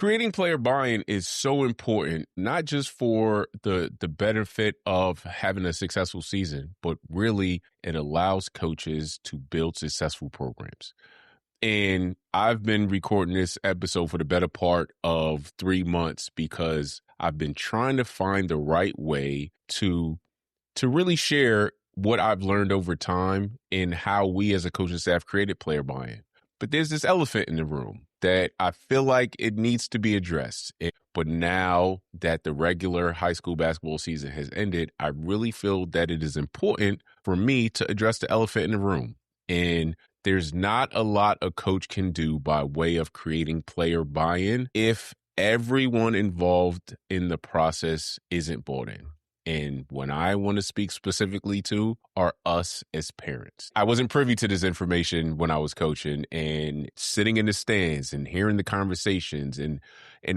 Creating player buy-in is so important, not just for the benefit of having a successful season, but really it allows coaches to build successful programs. And I've been recording this episode for the better part of 3 months because I've been trying to find the right way to really share what I've learned over time and how we as a coaching staff created player buy-in. But there's this elephant in the room that I feel like it needs to be addressed. But now that the regular high school basketball season has ended, I really feel that it is important for me to address the elephant in the room. And there's not a lot a coach can do by way of creating player buy-in if everyone involved in the process isn't bought in. And when I want to speak specifically to are us as parents. I wasn't privy to this information when I was coaching, and sitting in the stands and hearing the conversations and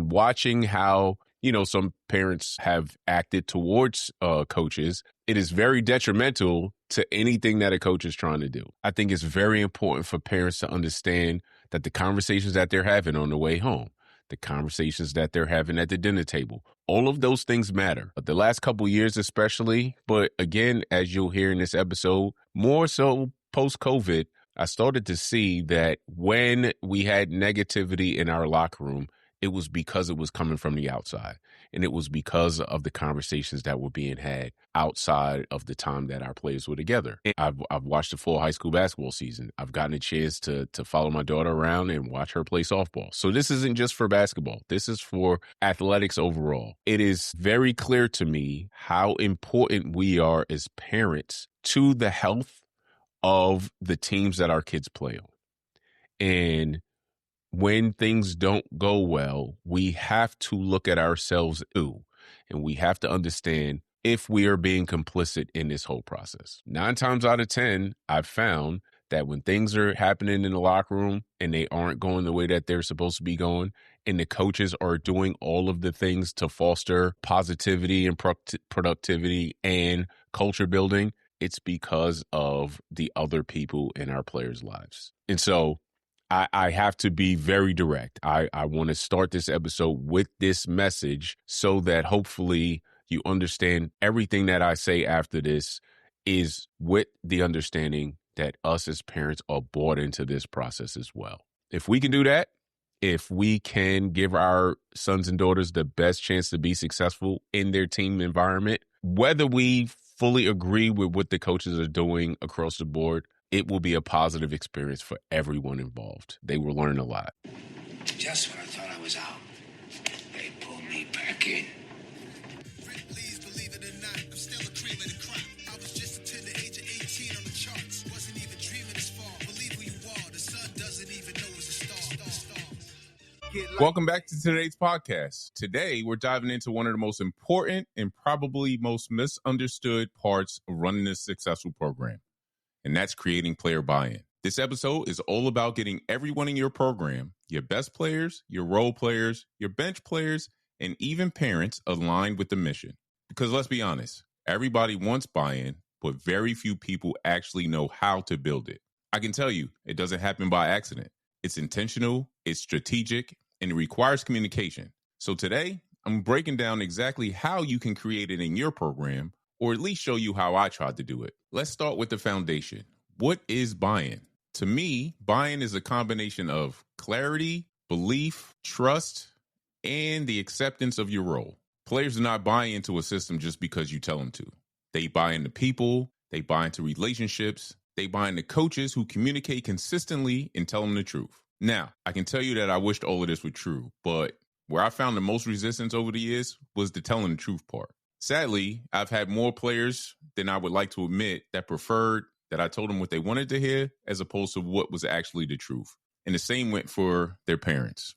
watching how, some parents have acted towards coaches. It is very detrimental to anything that a coach is trying to do. I think it's very important for parents to understand that the conversations that they're having on the way home, the conversations that they're having at the dinner table, all of those things matter. But the last couple years especially, but again, as you'll hear in this episode, more so post-COVID, I started to see that when we had negativity in our locker room, it was because it was coming from the outside. And it was because of the conversations that were being had outside of the time that our players were together. I've watched the full high school basketball season. I've gotten a chance to follow my daughter around and watch her play softball. So this isn't just for basketball. This is for athletics overall. It is very clear to me how important we are as parents to the health of the teams that our kids play on. And when things don't go well, we have to look at ourselves too, and we have to understand if we are being complicit in this whole process. 9 times out of 10, I've found that when things are happening in the locker room and they aren't going the way that they're supposed to be going, and the coaches are doing all of the things to foster positivity and productivity and culture building, it's because of the other people in our players' lives. And so I have to be very direct. I want to start this episode with this message so that hopefully you understand everything that I say after this is with the understanding that us as parents are bought into this process as well. If we can do that, if we can give our sons and daughters the best chance to be successful in their team environment, whether we fully agree with what the coaches are doing across the board, it will be a positive experience for everyone involved. They will learn a lot. Just when I thought I was out, they pulled me back in. Please believe it or not, I'm still a cream of the crop. I was just until the age of 18 on the charts. Wasn't even dreaming this far. Believe who you are. The sun doesn't even know it's a star. Welcome back to today's podcast. Today, we're diving into one of the most important and probably most misunderstood parts of running a successful program, and that's creating player buy-in. This episode is all about getting everyone in your program, your best players, your role players, your bench players, and even parents aligned with the mission. Because let's be honest, everybody wants buy-in, but very few people actually know how to build it. I can tell you, it doesn't happen by accident. It's intentional, it's strategic, and it requires communication. So today, I'm breaking down exactly how you can create it in your program, or at least show you how I tried to do it. Let's start with the foundation. What is buy-in? To me, buy-in is a combination of clarity, belief, trust, and the acceptance of your role. Players do not buy into a system just because you tell them to. They buy into people, they buy into relationships, they buy into coaches who communicate consistently and tell them the truth. Now, I can tell you that I wished all of this were true, but where I found the most resistance over the years was the telling the truth part. Sadly, I've had more players than I would like to admit that preferred that I told them what they wanted to hear as opposed to what was actually the truth. And the same went for their parents.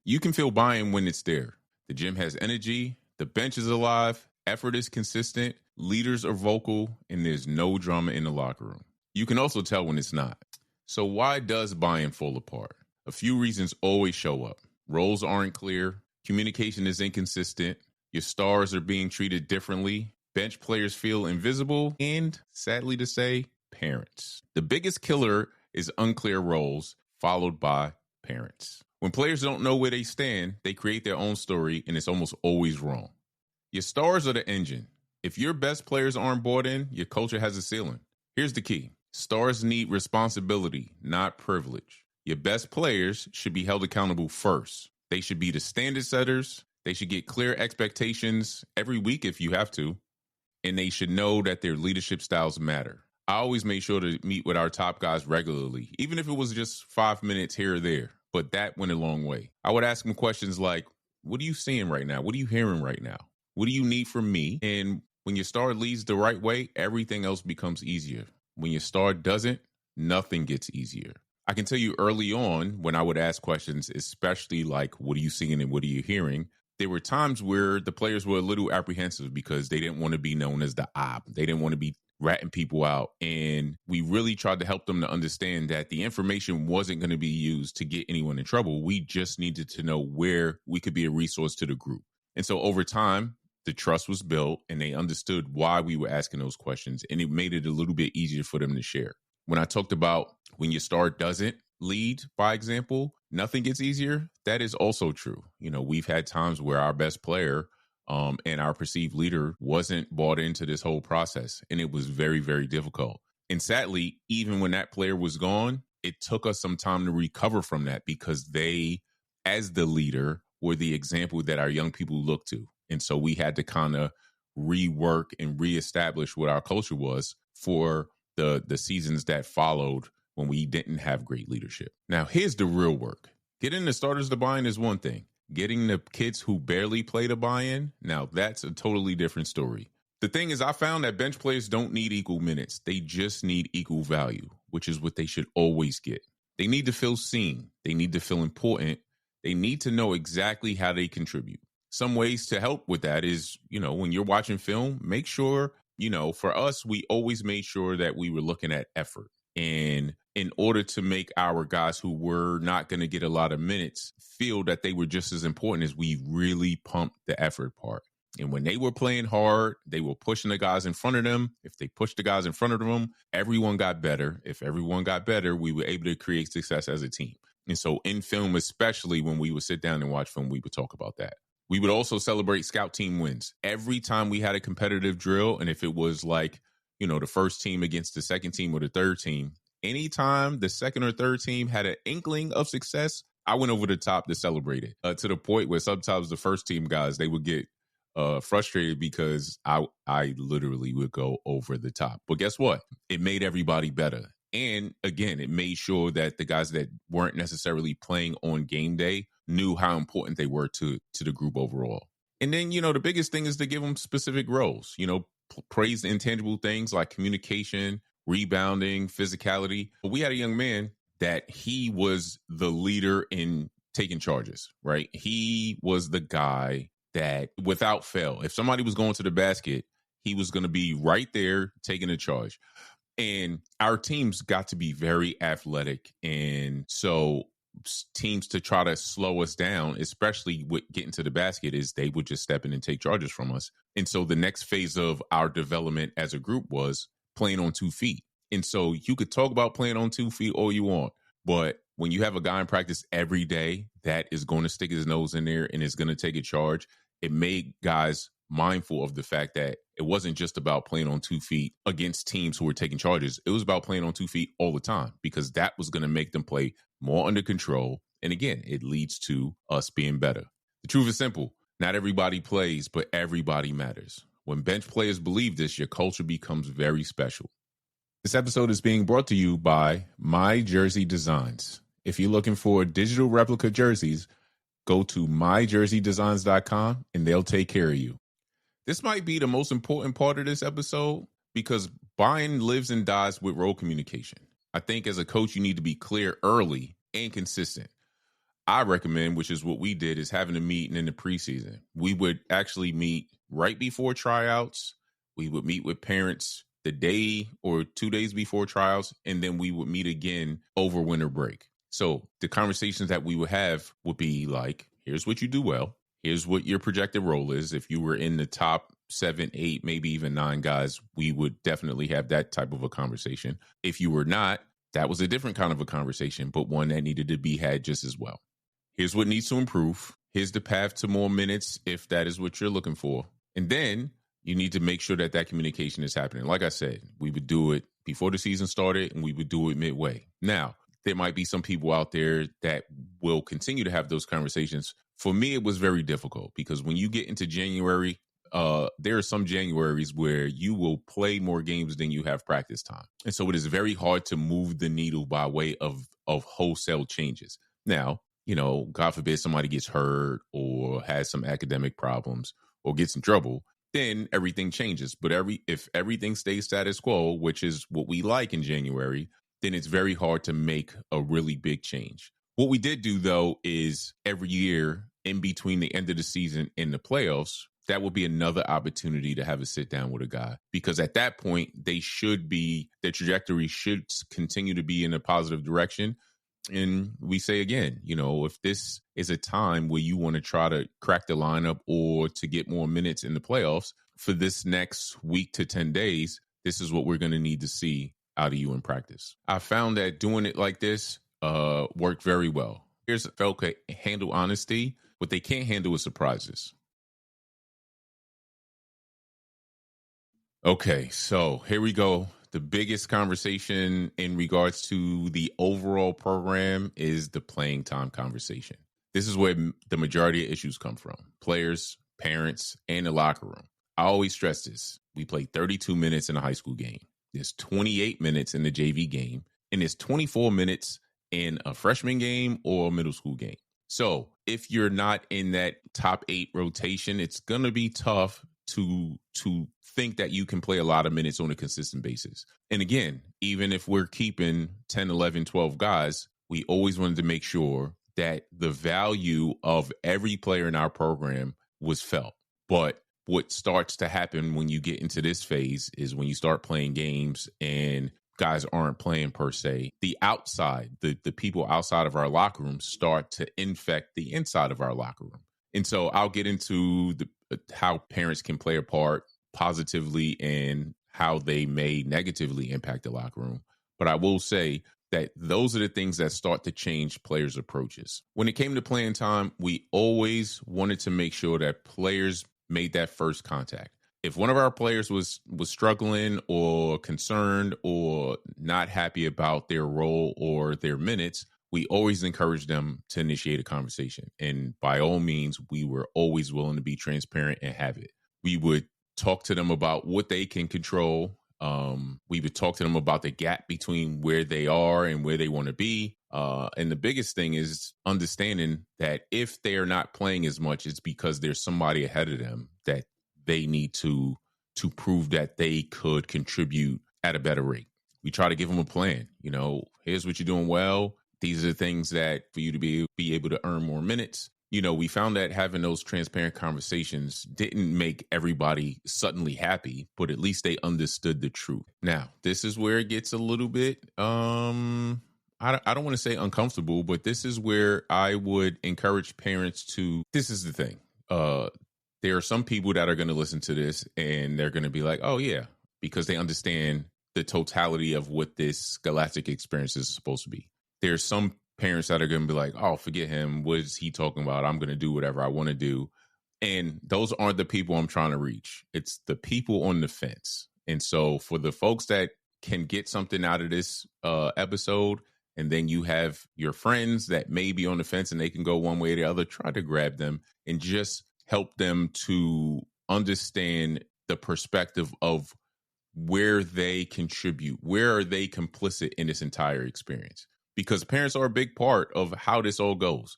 You can feel buy-in when it's there. The gym has energy, the bench is alive, effort is consistent, leaders are vocal, and there's no drama in the locker room. You can also tell when it's not. So why does buy-in fall apart? A few reasons always show up. Roles aren't clear. Communication is inconsistent. Your stars are being treated differently. Bench players feel invisible. And, sadly to say, parents. The biggest killer is unclear roles, followed by parents. When players don't know where they stand, they create their own story, and it's almost always wrong. Your stars are the engine. If your best players aren't bought in, your culture has a ceiling. Here's the key. Stars need responsibility, not privilege. Your best players should be held accountable first. They should be the standard setters. They should get clear expectations every week if you have to. And they should know that their leadership styles matter. I always made sure to meet with our top guys regularly, even if it was just 5 minutes here or there. But that went a long way. I would ask them questions like, what are you seeing right now? What are you hearing right now? What do you need from me? And when your star leads the right way, everything else becomes easier. When your star doesn't, nothing gets easier. I can tell you early on when I would ask questions, especially like, what are you seeing and what are you hearing? There were times where the players were a little apprehensive because they didn't want to be known as the op. They didn't want to be ratting people out. And we really tried to help them to understand that the information wasn't going to be used to get anyone in trouble. We just needed to know where we could be a resource to the group. And so over time, the trust was built and they understood why we were asking those questions. And it made it a little bit easier for them to share. When I talked about when your star doesn't lead by example, nothing gets easier. That is also true. You know, we've had times where our best player and our perceived leader wasn't bought into this whole process. And it was very, very difficult. And sadly, even when that player was gone, it took us some time to recover from that because they, as the leader, were the example that our young people look to. And so we had to kind of rework and reestablish what our culture was for the seasons that followed when we didn't have great leadership. Now, here's the real work. Getting the starters to buy in is one thing. Getting the kids who barely play to buy in, now that's a totally different story. The thing is, I found that bench players don't need equal minutes. They just need equal value, which is what they should always get. They need to feel seen. They need to feel important. They need to know exactly how they contribute. Some ways to help with that is, you know, when you're watching film, make sure, you know, for us, we always made sure that we were looking at effort. And in order to make our guys who were not going to get a lot of minutes feel that they were just as important, as we really pumped the effort part. And when they were playing hard, they were pushing the guys in front of them. If they pushed the guys in front of them, everyone got better. If everyone got better, we were able to create success as a team. And so in film, especially when we would sit down and watch film, we would talk about that. We would also celebrate scout team wins. Every time we had a competitive drill, and if it was like, you know, the first team against the second team or the third team, anytime the second or third team had an inkling of success, I went over the top to celebrate it, to the point where sometimes the first team guys, they would get frustrated because I literally would go over the top. But guess what? It made everybody better. And again, it made sure that the guys that weren't necessarily playing on game day knew how important they were to the group overall. And then, you know, the biggest thing is to give them specific roles, you know, praise the intangible things like communication, rebounding, physicality. But we had a young man that he was the leader in taking charges, right? He was the guy that without fail, if somebody was going to the basket, he was going to be right there taking a charge. And our teams got to be very athletic. And so teams to try to slow us down, especially with getting to the basket, is they would just step in and take charges from us. And so the next phase of our development as a group was playing on 2 feet. And so you could talk about playing on 2 feet all you want, but when you have a guy in practice every day that is going to stick his nose in there and is going to take a charge, it made guys mindful of the fact that it wasn't just about playing on 2 feet against teams who were taking charges. It was about playing on 2 feet all the time, because that was going to make them play more under control. And again, it leads to us being better. The truth is simple. Not everybody plays, but everybody matters. When bench players believe this, your culture becomes very special. This episode is being brought to you by My Jersey Designs. If you're looking for digital replica jerseys, go to myjerseydesigns.com and they'll take care of you. This might be the most important part of this episode because buying lives and dies with role communication. I think as a coach, you need to be clear early and consistent. I recommend, which is what we did, is having a meeting in the preseason. We would actually meet right before tryouts. We would meet with parents the day or 2 days before tryouts, and then we would meet again over winter break. So the conversations that we would have would be like, here's what you do well. Here's what your projected role is. If you were in the top 7, 8, maybe even 9 guys, we would definitely have that type of a conversation. If you were not, That was a different kind of a conversation, but one that needed to be had just as well. Here's what needs to improve. Here's the path to more minutes if that is what you're looking for. And then you need to make sure that that communication is happening. Like I said, we would do it before the season started and we would do it midway. Now, there might be some people out there that will continue to have those conversations. For me, it was very difficult because when you get into January, there are some Januaries where you will play more games than you have practice time. And so it is very hard to move the needle by way of wholesale changes. Now, God forbid somebody gets hurt or has some academic problems or gets in trouble, then everything changes. But if everything stays status quo, which is what we like in January, then it's very hard to make a really big change. What we did do, though, is every year in between the end of the season and the playoffs, that will be another opportunity to have a sit down with a guy, because at that point, their trajectory should continue to be in a positive direction. And we say again, if this is a time where you want to try to crack the lineup or to get more minutes in the playoffs for this next week to 10 days, this is what we're going to need to see out of you in practice. I found that doing it like this worked very well. Here's folk handle honesty. What they can't handle is surprises. Okay, so here we go. The biggest conversation in regards to the overall program is the playing time conversation. This is where the majority of issues come from. Players, parents, and the locker room. I always stress this. We play 32 minutes in a high school game. There's 28 minutes in the JV game. And there's 24 minutes in a freshman game or a middle school game. So if you're not in that top 8 rotation, it's going to be tough to think that you can play a lot of minutes on a consistent basis. And again, even if we're keeping 10, 11, 12 guys, we always wanted to make sure that the value of every player in our program was felt. But what starts to happen when you get into this phase is when you start playing games and guys aren't playing per se, the people outside of our locker room start to infect the inside of our locker room. And so I'll get into how parents can play a part positively and how they may negatively impact the locker room. But I will say that those are the things that start to change players' approaches. When it came to playing time, we always wanted to make sure that players made that first contact. If one of our players was struggling or concerned or not happy about their role or their minutes, we always encourage them to initiate a conversation. And by all means, we were always willing to be transparent and have it. We would talk to them about what they can control. We would talk to them about the gap between where they are and where they want to be. And the biggest thing is understanding that if they are not playing as much, it's because there's somebody ahead of them that they need to prove that they could contribute at a better rate. We try to give them a plan. Here's what you're doing well. These are the things that for you to be able to earn more minutes. We found that having those transparent conversations didn't make everybody suddenly happy, but at least they understood the truth. Now, this is where it gets a little bit, I don't want to say uncomfortable, but this is where I would encourage parents to, this is the thing. There are some people that are going to listen to this and they're going to be like, oh yeah, because they understand the totality of what this scholastic experience is supposed to be. There's some parents that are going to be like, oh, forget him. What is he talking about? I'm going to do whatever I want to do. And those aren't the people I'm trying to reach. It's the people on the fence. And so for the folks that can get something out of this episode, and then you have your friends that may be on the fence and they can go one way or the other, try to grab them and just help them to understand the perspective of where they contribute, where are they complicit in this entire experience. Because parents are a big part of how this all goes.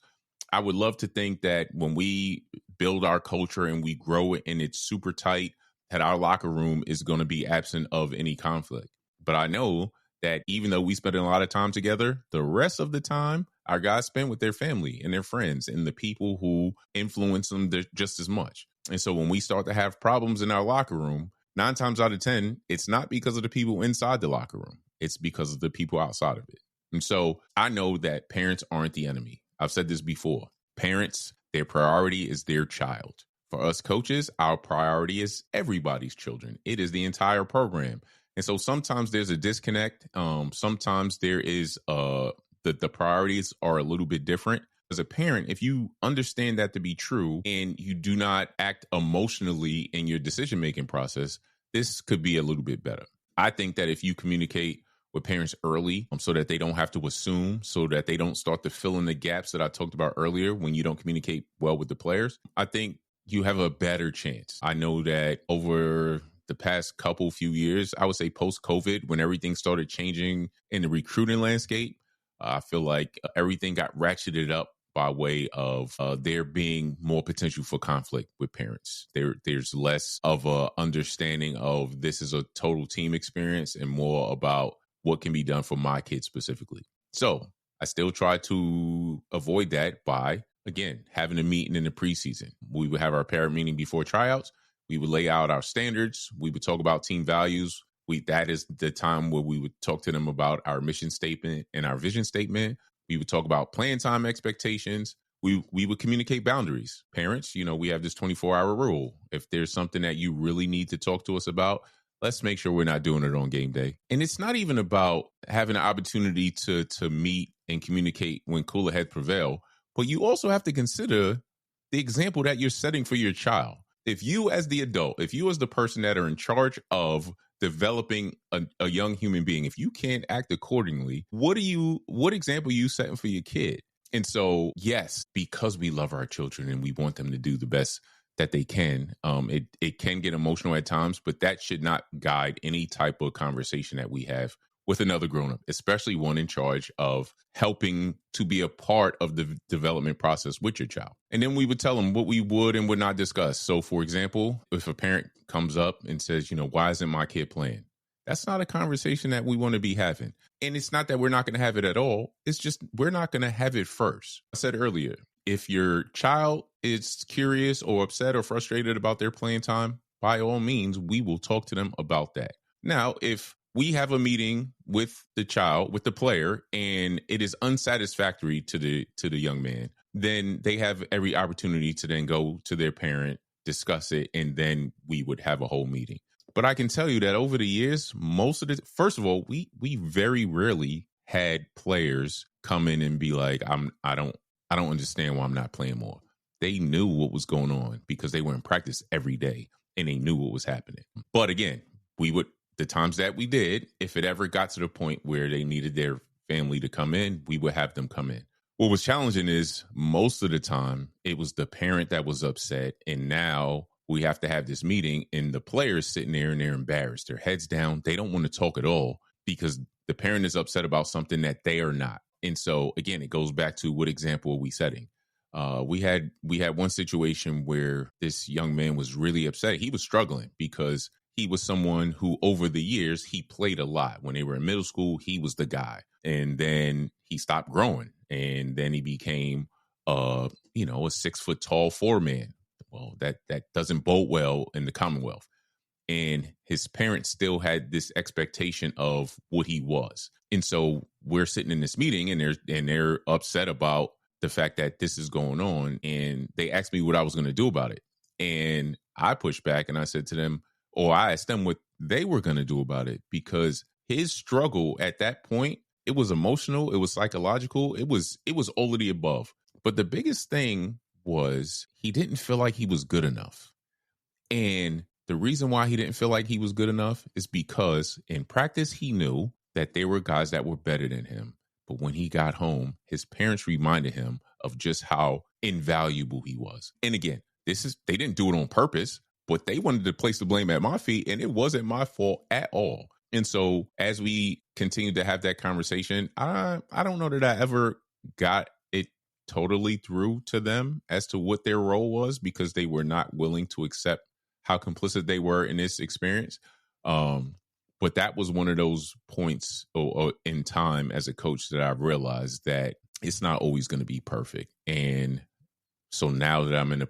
I would love to think that when we build our culture and we grow it and it's super tight, that our locker room is going to be absent of any conflict. But I know that even though we spend a lot of time together, the rest of the time our guys spend with their family and their friends and the people who influence them just as much. And so when we start to have problems in our locker room, 9 times out of 10, it's not because of the people inside the locker room. It's because of the people outside of it. And so I know that parents aren't the enemy. I've said this before. Parents, their priority is their child. For us coaches, our priority is everybody's children. It is the entire program. And so sometimes there's a disconnect. Sometimes there is the priorities are a little bit different. As a parent, if you understand that to be true and you do not act emotionally in your decision making process, this could be a little bit better. I think that if you communicate with parents early, so that they don't have to assume, so that they don't start to fill in the gaps that I talked about earlier when you don't communicate well with the players, I think you have a better chance. I know that over the past few years, I would say post-COVID, when everything started changing in the recruiting landscape, I feel like everything got ratcheted up by way of there being more potential for conflict with parents. There's less of a understanding of this is a total team experience and more about what can be done for my kids specifically. So I still try to avoid that by, again, having a meeting in the preseason. We would have our parent meeting before tryouts. We would lay out our standards. We would talk about team values. That is the time where we would talk to them about our mission statement and our vision statement. We would talk about playing time expectations. We would communicate boundaries. Parents, we have this 24-hour rule. If there's something that you really need to talk to us about, let's make sure we're not doing it on game day. And it's not even about having an opportunity to meet and communicate when cooler heads prevail, but you also have to consider the example that you're setting for your child. If you as the adult, if you as the person that are in charge of developing a young human being, if you can't act accordingly, what example are you setting for your kid? And so, yes, because we love our children and we want them to do the best that they can, it can get emotional at times, but that should not guide any type of conversation that we have with another grown-up, especially one in charge of helping to be a part of the development process with your child. And then we would tell them what we would and would not discuss. So, for example, if a parent comes up and says, why isn't my kid playing? That's not a conversation that we want to be having. And it's not that we're not going to have it at all. It's just we're not going to have it first. I said earlier, if your child is curious or upset or frustrated about their playing time, by all means, we will talk to them about that. Now, if we have a meeting with the child, with the player, and it is unsatisfactory to the young man, then they have every opportunity to then go to their parent, discuss it, and then we would have a whole meeting. But I can tell you that over the years, first of all, we very rarely had players come in and be like, I don't understand why I'm not playing more. They knew what was going on because they were in practice every day and they knew what was happening. But again, the times that we did, if it ever got to the point where they needed their family to come in, we would have them come in. What was challenging is most of the time it was the parent that was upset, and now we have to have this meeting and the players sitting there and they're embarrassed. Their heads down. They don't want to talk at all because the parent is upset about something that they are not. And so, again, it goes back to what example are we setting? We had one situation where this young man was really upset. He was struggling because he was someone who over the years, he played a lot. When they were in middle school, he was the guy. And then he stopped growing. And then he became, a 6 foot tall 4-man. Well, that doesn't bode well in the Commonwealth. And his parents still had this expectation of what he was. And so we're sitting in this meeting and they're upset about the fact that this is going on. And they asked me what I was going to do about it. And I pushed back and I said to them, or I asked them what they were going to do about it, because his struggle at that point, it was emotional, it was psychological, it was all of the above. But the biggest thing was he didn't feel like he was good enough. And the reason why he didn't feel like he was good enough is because in practice, he knew that there were guys that were better than him. But when he got home, his parents reminded him of just how invaluable he was. And again, they didn't do it on purpose, but they wanted to place the blame at my feet, and it wasn't my fault at all. And so as we continued to have that conversation, I don't know that I ever got it totally through to them as to what their role was, because they were not willing to accept how complicit they were in this experience. But that was one of those points in time as a coach that I've realized that it's not always going to be perfect. And so now that I'm in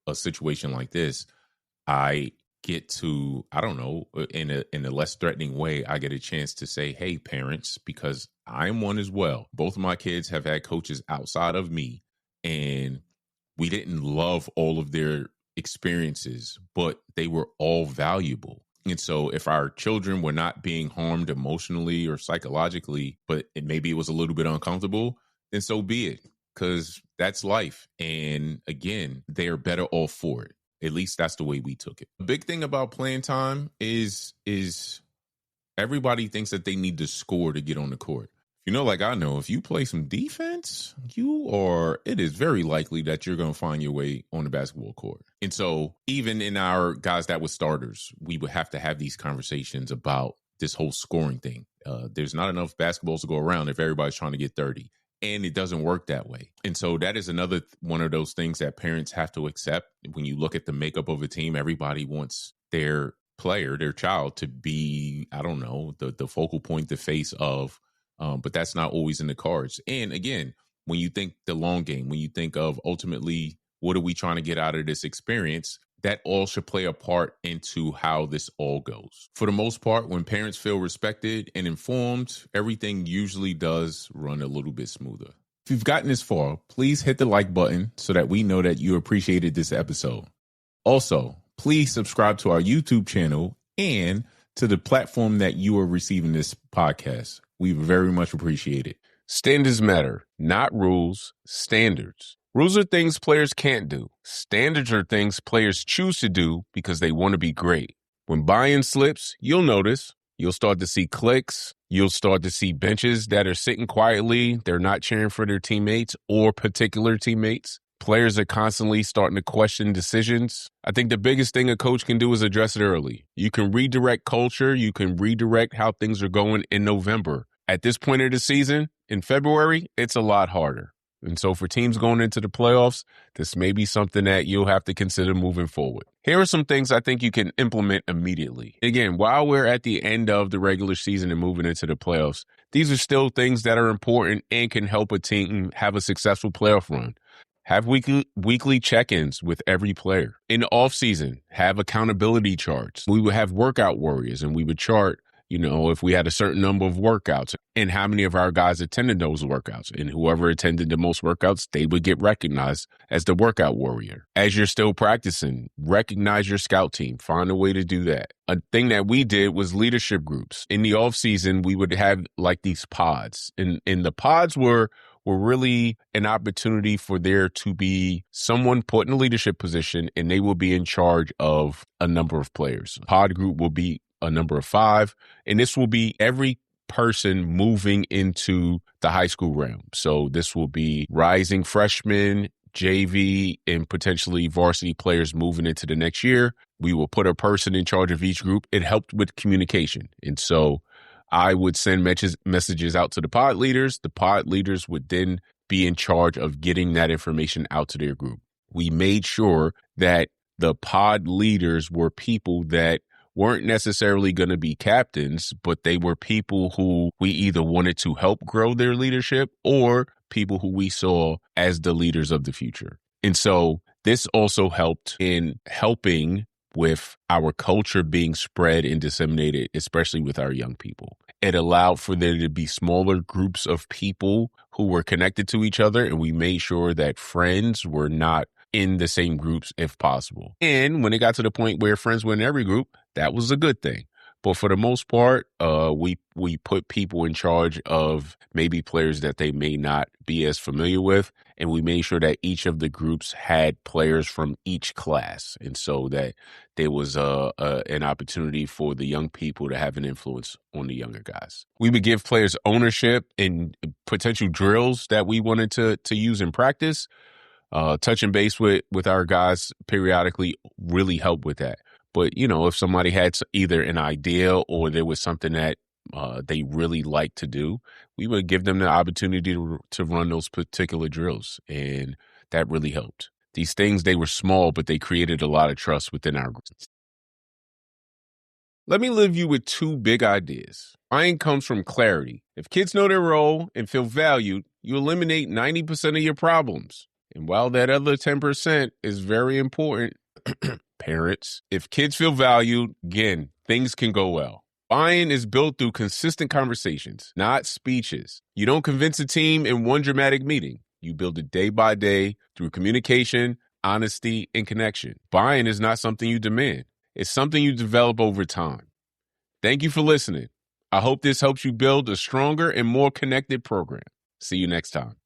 a situation like this, I get to, I don't know, in a less threatening way, I get a chance to say, hey, parents, because I'm one as well. Both of my kids have had coaches outside of me, and we didn't love all of their experiences, but they were all valuable. And so if our children were not being harmed emotionally or psychologically, but maybe it was a little bit uncomfortable, then so be it, because that's life. And again, they are better off for it. At least that's the way we took it. The big thing about playing time is everybody thinks that they need to score to get on the court. Like I know, if you play some defense, it is very likely that you're going to find your way on the basketball court. And so even in our guys that were starters, we would have to have these conversations about this whole scoring thing. There's not enough basketballs to go around if everybody's trying to get 30. And it doesn't work that way. And so that is another one of those things that parents have to accept. When you look at the makeup of a team, everybody wants their player, their child, to be, I don't know, the focal point, the face of, but that's not always in the cards. And again, when you think the long game, when you think of ultimately, what are we trying to get out of this experience? That all should play a part into how this all goes. For the most part, when parents feel respected and informed, everything usually does run a little bit smoother. If you've gotten this far, please hit the like button so that we know that you appreciated this episode. Also, please subscribe to our YouTube channel and to the platform that you are receiving this podcast. We very much appreciate it. Standards matter, not rules, standards. Rules are things players can't do. Standards are things players choose to do because they want to be great. When buy-in slips, you'll notice. You'll start to see cliques. You'll start to see benches that are sitting quietly. They're not cheering for their teammates or particular teammates. Players are constantly starting to question decisions. I think the biggest thing a coach can do is address it early. You can redirect culture. You can redirect how things are going in November. At this point of the season, in February, it's a lot harder. And so for teams going into the playoffs, this may be something that you'll have to consider moving forward. Here are some things I think you can implement immediately. Again, while we're at the end of the regular season and moving into the playoffs, these are still things that are important and can help a team have a successful playoff run. Have weekly check-ins with every player. In the offseason, have accountability charts. We would have workout warriors, and we would chart, if we had a certain number of workouts and how many of our guys attended those workouts. And whoever attended the most workouts, they would get recognized as the workout warrior. As you're still practicing, recognize your scout team. Find a way to do that. A thing that we did was leadership groups. In the offseason, we would have like these pods. And the pods were really an opportunity for there to be someone put in a leadership position, and they will be in charge of a number of players. Pod group will be a number of 5, and this will be every person moving into the high school realm. So this will be rising freshmen, JV, and potentially varsity players moving into the next year. We will put a person in charge of each group. It helped with communication. And so I would send messages out to the pod leaders. The pod leaders would then be in charge of getting that information out to their group. We made sure that the pod leaders were people that weren't necessarily going to be captains, but they were people who we either wanted to help grow their leadership or people who we saw as the leaders of the future. And so this also helped in helping with our culture being spread and disseminated, especially with our young people. It allowed for there to be smaller groups of people who were connected to each other, and we made sure that friends were not in the same groups if possible. And when it got to the point where friends were in every group, that was a good thing. But for the most part, we put people in charge of maybe players that they may not be as familiar with. And we made sure that each of the groups had players from each class. And so that there was an opportunity for the young people to have an influence on the younger guys. We would give players ownership in potential drills that we wanted to use in practice. Touching base with our guys periodically really helped with that. But, if somebody had either an idea or there was something that they really like to do, we would give them the opportunity to run those particular drills. And that really helped. These things, they were small, but they created a lot of trust within our group. Let me leave you with 2 big ideas. Mine comes from clarity. If kids know their role and feel valued, you eliminate 90% of your problems. And while that other 10% is very important, parents, if kids feel valued, again, things can go well. Buy-in is built through consistent conversations, not speeches. You don't convince a team in one dramatic meeting. You build it day by day through communication, honesty, and connection. Buy-in is not something you demand. It's something you develop over time. Thank you for listening. I hope this helps you build a stronger and more connected program. See you next time.